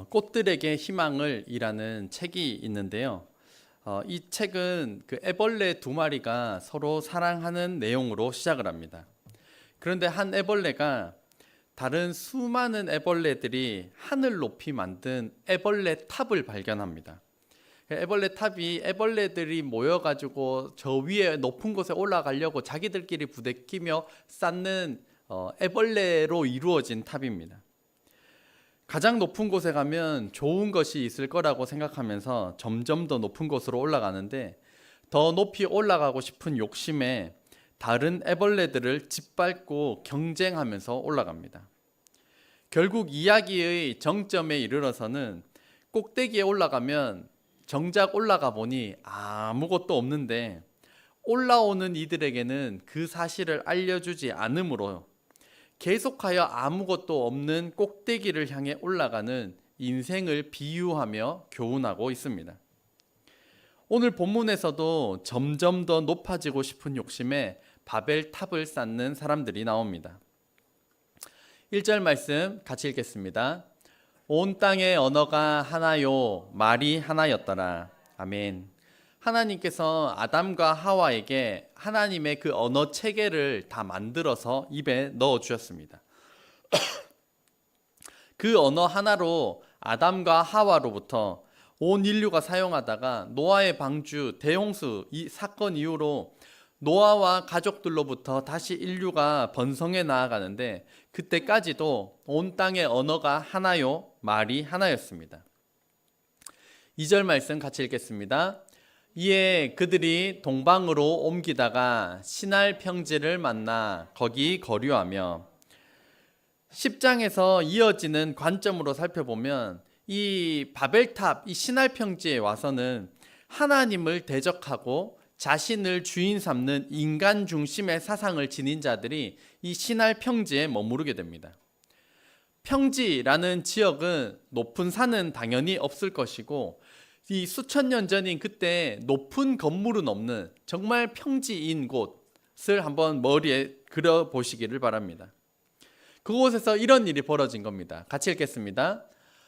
꽃들에게 희망을 이라는 책이 있는데요. 이 책은 그 애벌레 두 마리가 서로 사랑하는 내용으로 시작을 합니다. 그런데 한 애벌레가 다른 수많은 애벌레들이 하늘 높이 만든 애벌레 탑을 발견합니다. 애벌레 탑이 애벌레들이 모여가지고 저 위에 높은 곳에 올라가려고 자기들끼리 부대끼며 쌓는 애벌레로 이루어진 탑입니다. 가장 높은 곳에 가면 좋은 것이 있을 거라고 생각하면서 점점 더 높은 곳으로 올라가는데, 더 높이 올라가고 싶은 욕심에 다른 애벌레들을 짓밟고 경쟁하면서 올라갑니다. 결국 이야기의 정점에 이르러서는 꼭대기에 올라가면 정작 올라가 보니 아무것도 없는데, 올라오는 이들에게는 그 사실을 알려주지 않으므로 계속하여 아무것도 없는 꼭대기를 향해 올라가는 인생을 비유하며 교훈하고 있습니다. 오늘 본문에서도 점점 더 높아지고 싶은 욕심에 바벨탑을 쌓는 사람들이 나옵니다. 1절 말씀 같이 읽겠습니다. 온 땅의 언어가 하나요, 말이 하나였더라. 아멘. 하나님께서 아담과 하와에게 하나님의 그 언어 체계를 다 만들어서 입에 넣어 주셨습니다. 그 언어 하나로 아담과 하와로부터 온 인류가 사용하다가 노아의 방주, 대홍수 이 사건 이후로 노아와 가족들로부터 다시 인류가 번성해 나아가는데, 그때까지도 온 땅의 언어가 하나요, 말이 하나였습니다. 2절 말씀 같이 읽겠습니다. 이에 그들이 동방으로 옮기다가 시날 평지를 만나 거기 거류하며, 10장에서 이어지는 관점으로 살펴보면 이 바벨탑, 이 시날 평지에 와서는 하나님을 대적하고 자신을 주인 삼는 인간 중심의 사상을 지닌 자들이 이 시날 평지에 머무르게 됩니다. 평지라는 지역은 높은 산은 당연히 없을 것이고, 이 수천 년 전인 그때 높은 건물은 없는 정말 평지인 곳을 한번 머리에 그려 보시기를 바랍니다. 그곳에서 이런 일이 벌어진 겁니다. 같이 읽겠습니다.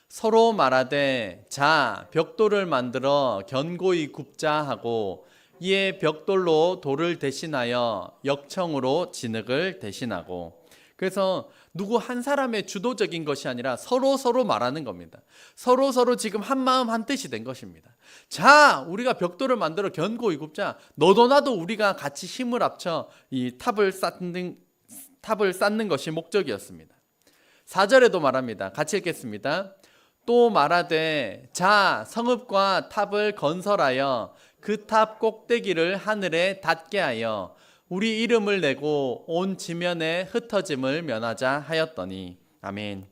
서로 말하되 자 벽돌을 만들어 견고히 굽자 하고, 이에 벽돌로 돌을 대신하여 역청으로 진흙을 대신하고. 그래서 누구 한 사람의 주도적인 것이 아니라 서로 말하는 겁니다. 서로 지금 한 마음 한 뜻이 된 것입니다. 자, 우리가 벽돌을 만들어 견고히 굽자. 너도 나도 우리가 같이 힘을 합쳐 이 탑을 쌓는 것이 목적이었습니다. 4절에도 말합니다. 같이 읽겠습니다. 또 말하되 자 성읍과 탑을 건설하여 그 탑 꼭대기를 하늘에 닿게 하여 우리 이름을 내고 온 지면에 흩어짐을 면하자 하였더니. 아멘.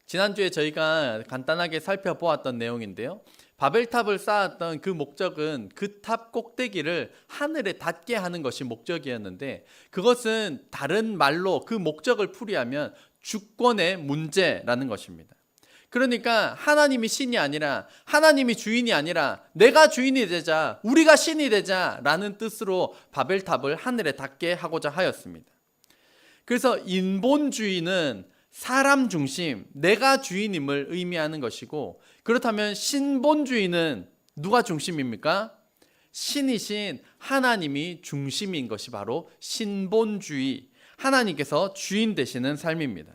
지난주에 저희가 간단하게 살펴보았던 내용인데요, 바벨탑을 쌓았던 그 목적은 그 탑 꼭대기를 하늘에 닿게 하는 것이 목적이었는데, 그것은 다른 말로 그 목적을 풀이하면 주권의 문제라는 것입니다. 그러니까 하나님이 신이 아니라, 하나님이 주인이 아니라 내가 주인이 되자, 우리가 신이 되자 라는 뜻으로 바벨탑을 하늘에 닿게 하고자 하였습니다. 그래서 인본주의는 사람 중심, 내가 주인임을 의미하는 것이고, 그렇다면 신본주의는 누가 중심입니까? 신이신 하나님이 중심인 것이 바로 신본주의, 하나님께서 주인 되시는 삶입니다.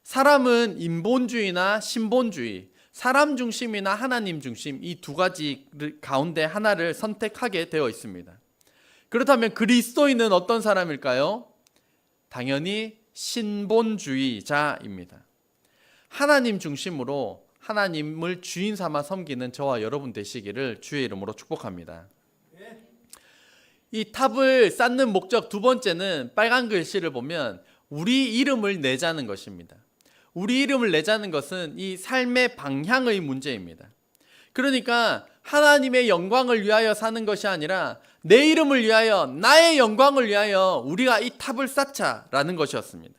사람은 인본주의나 신본주의, 사람 중심이나 하나님 중심, 이 두 가지 가운데 하나를 선택하게 되어 있습니다. 그렇다면 그리스도인은 어떤 사람일까요? 당연히 신본주의자입니다. 하나님 중심으로 하나님을 주인 삼아 섬기는 저와 여러분 되시기를 주의 이름으로 축복합니다. 이 탑을 쌓는 목적 두 번째는 빨간 글씨를 보면 우리 이름을 내자는 것입니다. 우리 이름을 내자는 것은 이 삶의 방향의 문제입니다. 그러니까 하나님의 영광을 위하여 사는 것이 아니라 내 이름을 위하여, 나의 영광을 위하여 우리가 이 탑을 쌓자라는 것이었습니다.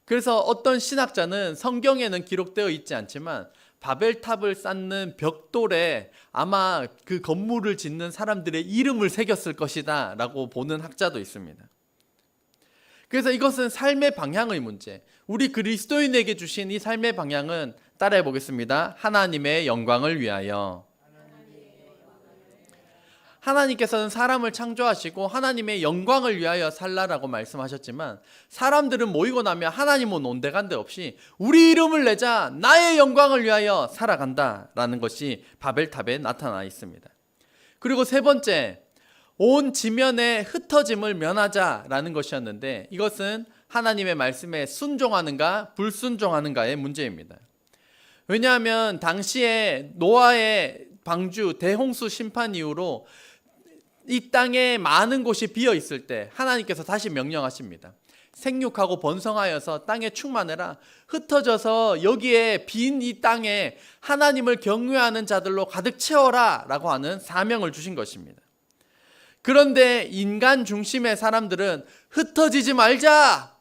그래서 어떤 신학자는, 성경에는 기록되어 있지 않지만 바벨탑을 쌓는 벽돌에 아마 그 건물을 짓는 사람들의 이름을 새겼을 것이다 라고 보는 학자도 있습니다. 그래서 이것은 삶의 방향의 문제, 우리 그리스도인에게 주신 이 삶의 방향은 따라해 보겠습니다. 하나님의 영광을 위하여. 하나님께서는 사람을 창조하시고 하나님의 영광을 위하여 살라라고 말씀하셨지만, 사람들은 모이고 나면 하나님은 온데간데 없이 우리 이름을 내자, 나의 영광을 위하여 살아간다라는 것이 바벨탑에 나타나 있습니다. 그리고 세 번째, 온 지면의 흩어짐을 면하자라는 것이었는데, 이것은 하나님의 말씀에 순종하는가 불순종하는가의 문제입니다. 왜냐하면 당시에 노아의 방주 대홍수 심판 이후로 이 땅에 많은 곳이 비어 있을 때 하나님께서 다시 명령하십니다. 생육하고 번성하여서 땅에 충만해라. 흩어져서 여기에 빈 이 땅에 하나님을 경외하는 자들로 가득 채워라 라고 하는 사명을 주신 것입니다. 그런데 인간 중심의 사람들은 흩어지지 말자,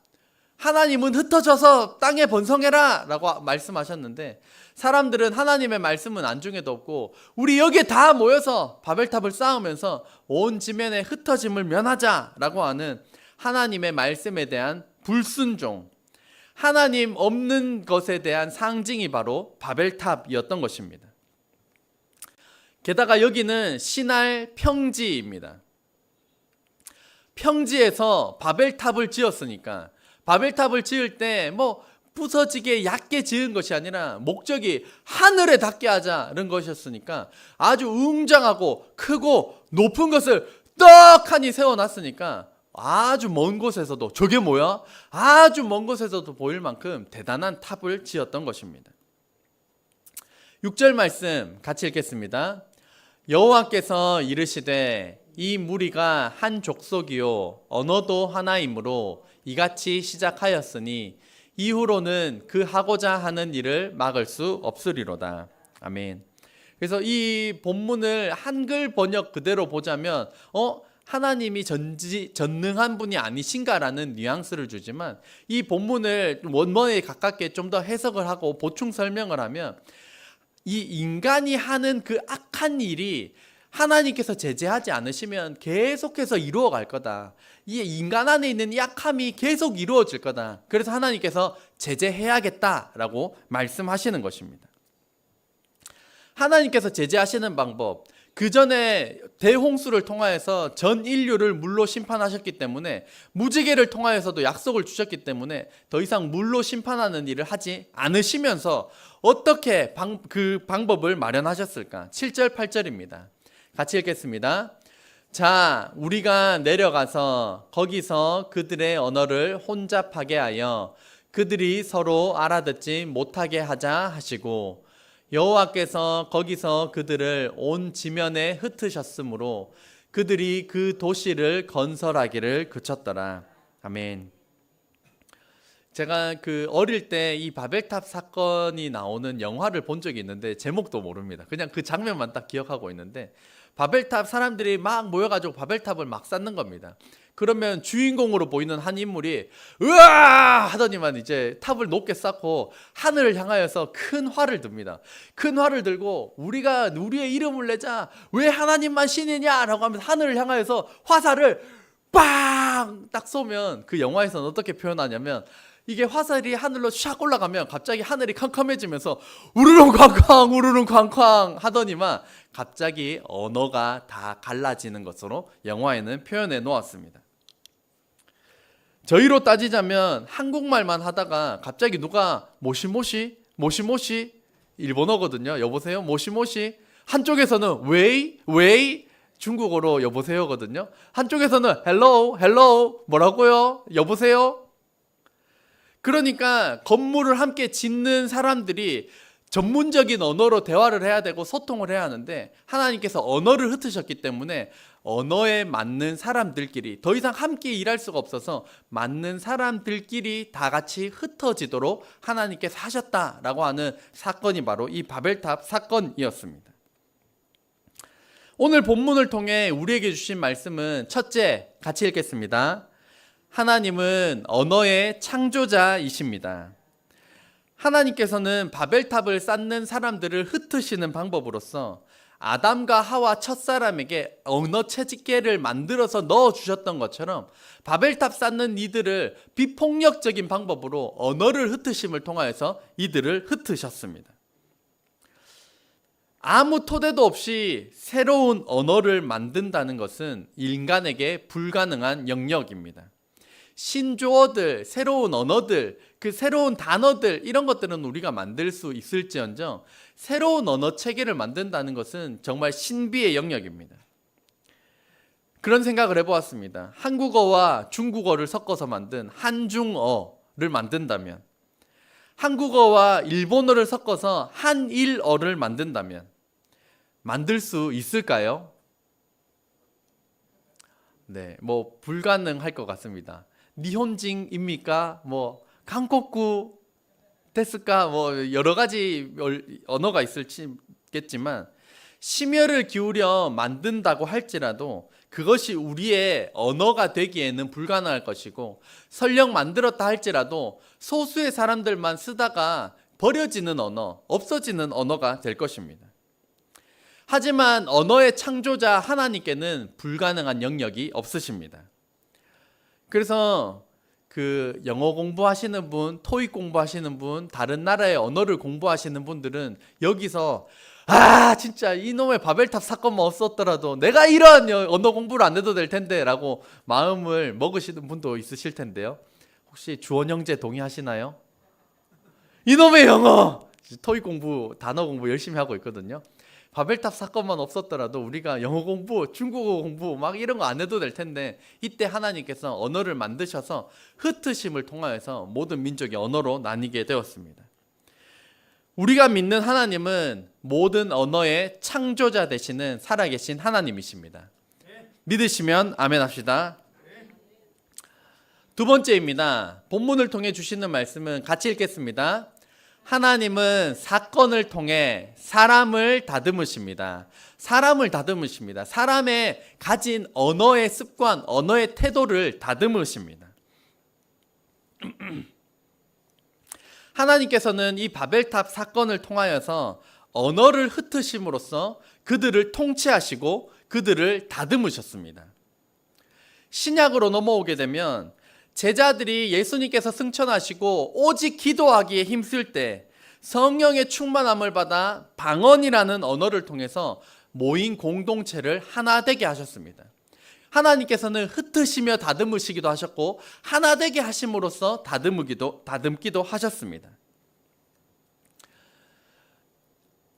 하나님은 흩어져서 땅에 번성해라 라고 말씀하셨는데, 사람들은 하나님의 말씀은 안중에도 없고 우리 여기에 다 모여서 바벨탑을 쌓으면서 온 지면에 흩어짐을 면하자라고 하는 하나님의 말씀에 대한 불순종, 하나님 없는 것에 대한 상징이 바로 바벨탑이었던 것입니다. 게다가 여기는 신할 평지입니다. 평지에서 바벨탑을 지었으니까, 바벨탑을 지을 때 부서지게 얕게 지은 것이 아니라 목적이 하늘에 닿게 하자는 것이었으니까, 아주 웅장하고 크고 높은 것을 떡하니 세워놨으니까 아주 먼 곳에서도, 저게 뭐야? 아주 먼 곳에서도 보일 만큼 대단한 탑을 지었던 것입니다. 6절 말씀 같이 읽겠습니다. 여호와께서 이르시되 이 무리가 한 족속이요 언어도 하나이므로 이같이 시작하였으니 이후로는 그 하고자 하는 일을 막을 수 없으리로다. 아멘. 그래서 이 본문을 한글 번역 그대로 보자면 하나님이 전능한 분이 아니신가라는 뉘앙스를 주지만, 이 본문을 원문에 가깝게 좀 더 해석을 하고 보충 설명을 하면, 이 인간이 하는 그 악한 일이 하나님께서 제재하지 않으시면 계속해서 이루어갈 거다. 이 인간 안에 있는 이 악함이 계속 이루어질 거다. 그래서 하나님께서 제재해야겠다라고 말씀하시는 것입니다. 하나님께서 제재하시는 방법, 그 전에 대홍수를 통하여서 전 인류를 물로 심판하셨기 때문에, 무지개를 통하여서도 약속을 주셨기 때문에 더 이상 물로 심판하는 일을 하지 않으시면서 어떻게 그 방법을 마련하셨을까? 7절 8절입니다. 같이 읽겠습니다. 자, 우리가 내려가서 거기서 그들의 언어를 혼잡하게 하여 그들이 서로 알아듣지 못하게 하자 하시고, 여호와께서 거기서 그들을 온 지면에 흩으셨으므로 그들이 그 도시를 건설하기를 그쳤더라. 아멘. 제가 어릴 때 이 바벨탑 사건이 나오는 영화를 본 적이 있는데 제목도 모릅니다. 그냥 그 장면만 딱 기억하고 있는데, 바벨탑 사람들이 막 모여가지고 바벨탑을 막 쌓는 겁니다. 그러면 주인공으로 보이는 한 인물이 으아 하더니만 이제 탑을 높게 쌓고 하늘을 향하여서 큰 활을 듭니다. 큰 활을 들고 우리가 우리의 이름을 내자, 왜 하나님만 신이냐라고 하면서 하늘을 향하여서 화살을 빵 딱 쏘면, 그 영화에서는 어떻게 표현하냐면, 이게 화살이 하늘로 샥 올라가면 갑자기 하늘이 캄캄해지면서 우르릉 쾅쾅 우르릉 쾅쾅 하더니만 갑자기 언어가 다 갈라지는 것으로 영화에는 표현해 놓았습니다. 저희로 따지자면 한국말만 하다가 갑자기 누가 모시모시 모시모시, 일본어거든요. 여보세요 모시모시, 한쪽에서는 웨이 중국어로 여보세요거든요. 한쪽에서는 헬로우 뭐라고요? 여보세요? 그러니까 건물을 함께 짓는 사람들이 전문적인 언어로 대화를 해야 되고 소통을 해야 하는데, 하나님께서 언어를 흩으셨기 때문에 언어에 맞는 사람들끼리 더 이상 함께 일할 수가 없어서 맞는 사람들끼리 다 같이 흩어지도록 하나님께서 하셨다라고 하는 사건이 바로 이 바벨탑 사건이었습니다. 오늘 본문을 통해 우리에게 주신 말씀은, 첫째, 같이 읽겠습니다. 하나님은 언어의 창조자이십니다. 하나님께서는 바벨탑을 쌓는 사람들을 흩으시는 방법으로서 아담과 하와 첫사람에게 언어 체계를 만들어서 넣어주셨던 것처럼 바벨탑 쌓는 이들을 비폭력적인 방법으로 언어를 흩으심을 통하여서 이들을 흩으셨습니다. 아무 토대도 없이 새로운 언어를 만든다는 것은 인간에게 불가능한 영역입니다. 신조어들, 새로운 언어들, 그 새로운 단어들 이런 것들은 우리가 만들 수 있을지언정 새로운 언어 체계를 만든다는 것은 정말 신비의 영역입니다. 그런 생각을 해보았습니다. 한국어와 중국어를 섞어서 만든 한중어를 만든다면, 한국어와 일본어를 섞어서 한일어를 만든다면 만들 수 있을까요? 네, 뭐 불가능할 것 같습니다. 니혼징입니까? 뭐 한국구 됐을까? 뭐 여러 가지 언어가 있겠지만 심혈을 기울여 만든다고 할지라도 그것이 우리의 언어가 되기에는 불가능할 것이고, 설령 만들었다 할지라도 소수의 사람들만 쓰다가 버려지는 언어, 없어지는 언어가 될 것입니다. 하지만 언어의 창조자 하나님께는 불가능한 영역이 없으십니다. 그래서 그 영어 공부하시는 분, 토익 공부하시는 분, 다른 나라의 언어를 공부하시는 분들은 여기서 진짜 이놈의 바벨탑 사건만 없었더라도 내가 이런 언어 공부를 안 해도 될 텐데 라고 마음을 먹으시는 분도 있으실 텐데요. 혹시 주원 형제 동의하시나요? 이놈의 영어! 토익 공부, 단어 공부 열심히 하고 있거든요. 바벨탑 사건만 없었더라도 우리가 영어 공부, 중국어 공부 막 이런 거 안 해도 될 텐데, 이때 하나님께서 언어를 만드셔서 흩으심을 통하여서 모든 민족의 언어로 나뉘게 되었습니다. 우리가 믿는 하나님은 모든 언어의 창조자 되시는 살아계신 하나님이십니다. 믿으시면 아멘 합시다. 두 번째입니다. 본문을 통해 주시는 말씀은 같이 읽겠습니다. 하나님은 사건을 통해 사람을 다듬으십니다. 사람을 다듬으십니다. 사람의 가진 언어의 습관, 언어의 태도를 다듬으십니다. 하나님께서는 이 바벨탑 사건을 통하여서 언어를 흩으심으로써 그들을 통치하시고 그들을 다듬으셨습니다. 신약으로 넘어오게 되면 제자들이 예수님께서 승천하시고 오직 기도하기에 힘쓸 때 성령의 충만함을 받아 방언이라는 언어를 통해서 모인 공동체를 하나 되게 하셨습니다. 하나님께서는 흩으시며 다듬으시기도 하셨고 하나 되게 하심으로써 다듬기도 하셨습니다.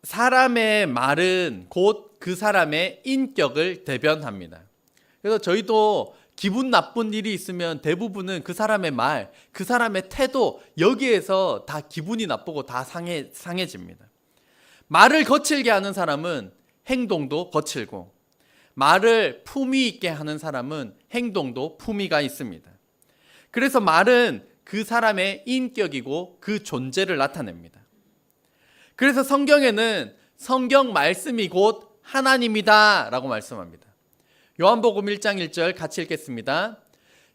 사람의 말은 곧 그 사람의 인격을 대변합니다. 그래서 저희도 기분 나쁜 일이 있으면 대부분은 그 사람의 말, 그 사람의 태도, 여기에서 다 기분이 나쁘고 다 상해집니다. 말을 거칠게 하는 사람은 행동도 거칠고, 말을 품위 있게 하는 사람은 행동도 품위가 있습니다. 그래서 말은 그 사람의 인격이고 그 존재를 나타냅니다. 그래서 성경에는 성경 말씀이 곧 하나님이다 라고 말씀합니다. 요한복음 1장 1절 같이 읽겠습니다.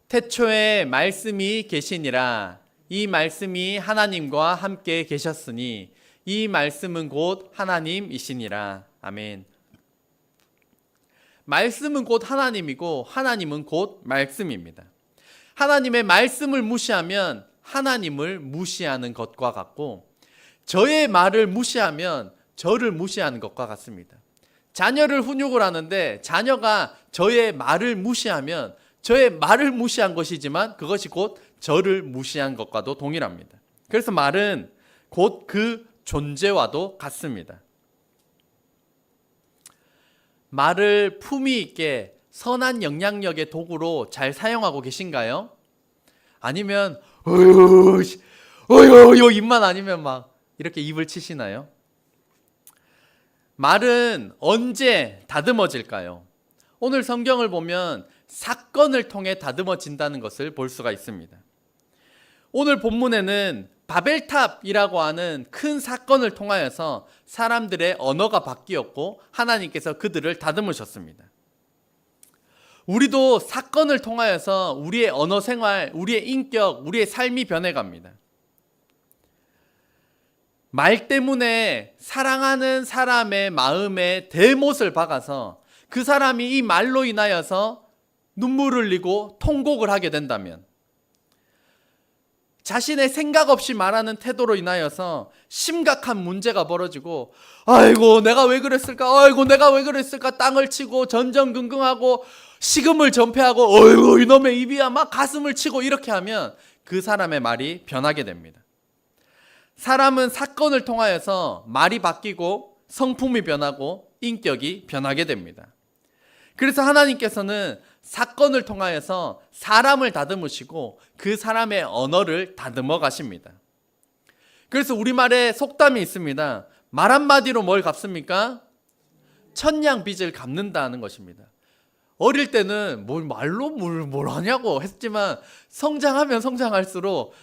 태초에 말씀이 계시니라. 이 말씀이 하나님과 함께 계셨으니 이 말씀은 곧 하나님이시니라. 아멘. 말씀은 곧 하나님이고 하나님은 곧 말씀입니다. 하나님의 말씀을 무시하면 하나님을 무시하는 것과 같고, 저의 말을 무시하면 저를 무시하는 것과 같습니다. 자녀를 훈육을 하는데 자녀가 저의 말을 무시하면 저의 말을 무시한 것이지만 그것이 곧 저를 무시한 것과도 동일합니다. 그래서 말은 곧 그 존재와도 같습니다. 말을 품위 있게 선한 영향력의 도구로 잘 사용하고 계신가요? 아니면 어휴 입만 아니면 막 이렇게 입을 치시나요? 말은 언제 다듬어질까요? 오늘 성경을 보면 사건을 통해 다듬어진다는 것을 볼 수가 있습니다. 오늘 본문에는 바벨탑이라고 하는 큰 사건을 통하여서 사람들의 언어가 바뀌었고 하나님께서 그들을 다듬으셨습니다. 우리도 사건을 통하여서 우리의 언어 생활, 우리의 인격, 우리의 삶이 변해갑니다. 말 때문에 사랑하는 사람의 마음에 대못을 박아서 그 사람이 이 말로 인하여서 눈물을 흘리고 통곡을 하게 된다면, 자신의 생각 없이 말하는 태도로 인하여서 심각한 문제가 벌어지고, 아이고 내가 왜 그랬을까, 아이고 내가 왜 그랬을까, 땅을 치고 전전긍긍하고 식음을 전폐하고, 어이구 이놈의 입이야 막 가슴을 치고 이렇게 하면 그 사람의 말이 변하게 됩니다. 사람은 사건을 통하여서 말이 바뀌고 성품이 변하고 인격이 변하게 됩니다. 그래서 하나님께서는 사건을 통하여서 사람을 다듬으시고 그 사람의 언어를 다듬어 가십니다. 그래서 우리말에 속담이 있습니다. 말 한마디로 뭘 갚습니까? 천냥 빚을 갚는다는 것입니다. 어릴 때는 말로 뭘 하냐고 했지만 성장하면 성장할수록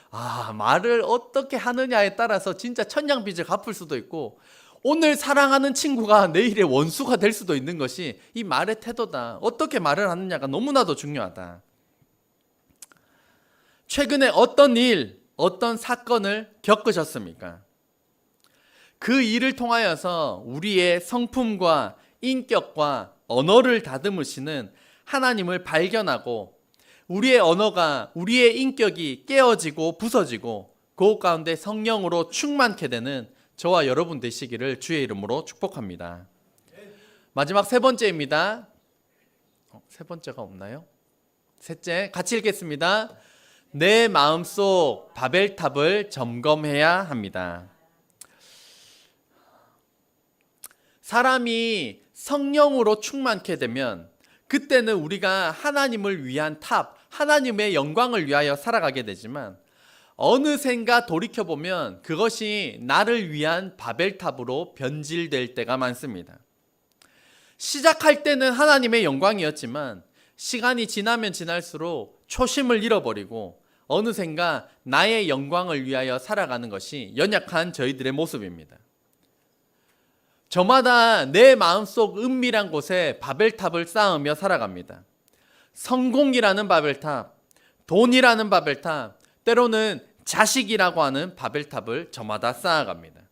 말을 어떻게 하느냐에 따라서 진짜 천냥 빚을 갚을 수도 있고, 오늘 사랑하는 친구가 내일의 원수가 될 수도 있는 것이 이 말의 태도다. 어떻게 말을 하느냐가 너무나도 중요하다. 최근에 어떤 일, 어떤 사건을 겪으셨습니까? 그 일을 통하여서 우리의 성품과 인격과 언어를 다듬으시는 하나님을 발견하고, 우리의 언어가, 우리의 인격이 깨어지고 부서지고 그 가운데 성령으로 충만케 되는 저와 여러분 되시기를 주의 이름으로 축복합니다. 마지막 세 번째입니다. 세 번째가 없나요? 셋째, 같이 읽겠습니다. 내 마음속 바벨탑을 점검해야 합니다. 사람이 성령으로 충만케 되면 그때는 우리가 하나님을 위한 탑, 하나님의 영광을 위하여 살아가게 되지만, 어느샌가 돌이켜보면 그것이 나를 위한 바벨탑으로 변질될 때가 많습니다. 시작할 때는 하나님의 영광이었지만 시간이 지나면 지날수록 초심을 잃어버리고 어느샌가 나의 영광을 위하여 살아가는 것이 연약한 저희들의 모습입니다. 저마다 내 마음속 은밀한 곳에 바벨탑을 쌓으며 살아갑니다. 성공이라는 바벨탑, 돈이라는 바벨탑, 때로는 자식이라고 하는 바벨탑을 저마다 쌓아갑니다.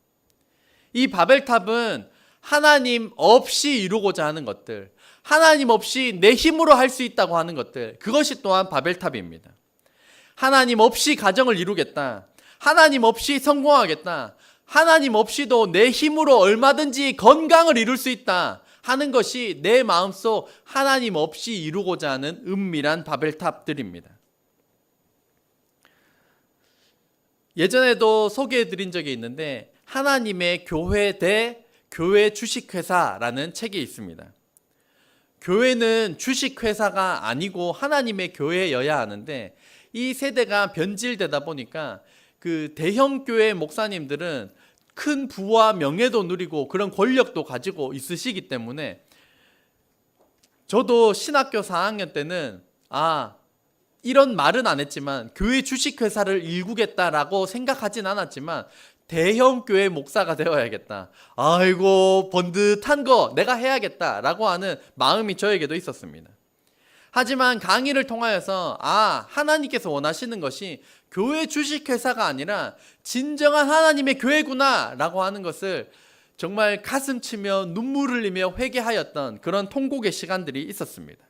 이 바벨탑은 하나님 없이 이루고자 하는 것들, 하나님 없이 내 힘으로 할 수 있다고 하는 것들, 그것이 또한 바벨탑입니다. 하나님 없이 가정을 이루겠다, 하나님 없이 성공하겠다, 하나님 없이도 내 힘으로 얼마든지 건강을 이룰 수 있다 하는 것이 내 마음속 하나님 없이 이루고자 하는 은밀한 바벨탑들입니다. 예전에도 소개해드린 적이 있는데, 하나님의 교회 대 교회 주식회사라는 책이 있습니다. 교회는 주식회사가 아니고 하나님의 교회여야 하는데, 이 세대가 변질되다 보니까 그 대형 교회 목사님들은 큰 부와 명예도 누리고 그런 권력도 가지고 있으시기 때문에, 저도 신학교 4학년 때는 이런 말은 안 했지만 교회 주식회사를 일구겠다라고 생각하진 않았지만 대형 교회 목사가 되어야겠다, 아이고 번듯한 거 내가 해야겠다라고 하는 마음이 저에게도 있었습니다. 하지만 강의를 통하여서 하나님께서 원하시는 것이 교회 주식회사가 아니라 진정한 하나님의 교회구나 라고 하는 것을 정말 가슴 치며 눈물 흘리며 회개하였던 그런 통곡의 시간들이 있었습니다.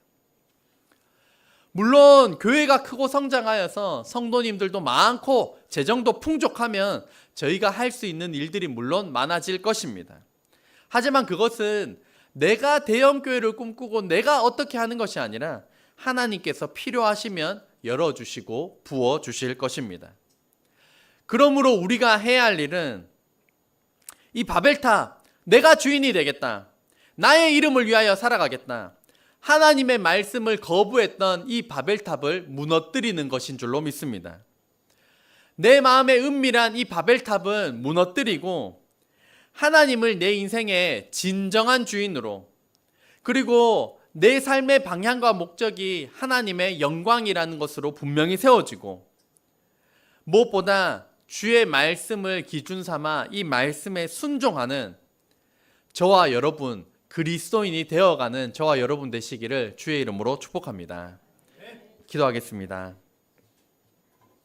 물론 교회가 크고 성장하여서 성도님들도 많고 재정도 풍족하면 저희가 할 수 있는 일들이 물론 많아질 것입니다. 하지만 그것은 내가 대형 교회를 꿈꾸고 내가 어떻게 하는 것이 아니라 하나님께서 필요하시면 열어주시고 부어주실 것입니다. 그러므로 우리가 해야 할 일은 이 바벨탑, 내가 주인이 되겠다, 나의 이름을 위하여 살아가겠다, 하나님의 말씀을 거부했던 이 바벨탑을 무너뜨리는 것인 줄로 믿습니다. 내 마음의 은밀한 이 바벨탑은 무너뜨리고 하나님을 내 인생의 진정한 주인으로, 그리고 내 삶의 방향과 목적이 하나님의 영광이라는 것으로 분명히 세워지고, 무엇보다 주의 말씀을 기준 삼아 이 말씀에 순종하는 저와 여러분, 그리스도인이 되어가는 저와 여러분 되시기를 주의 이름으로 축복합니다. 기도하겠습니다.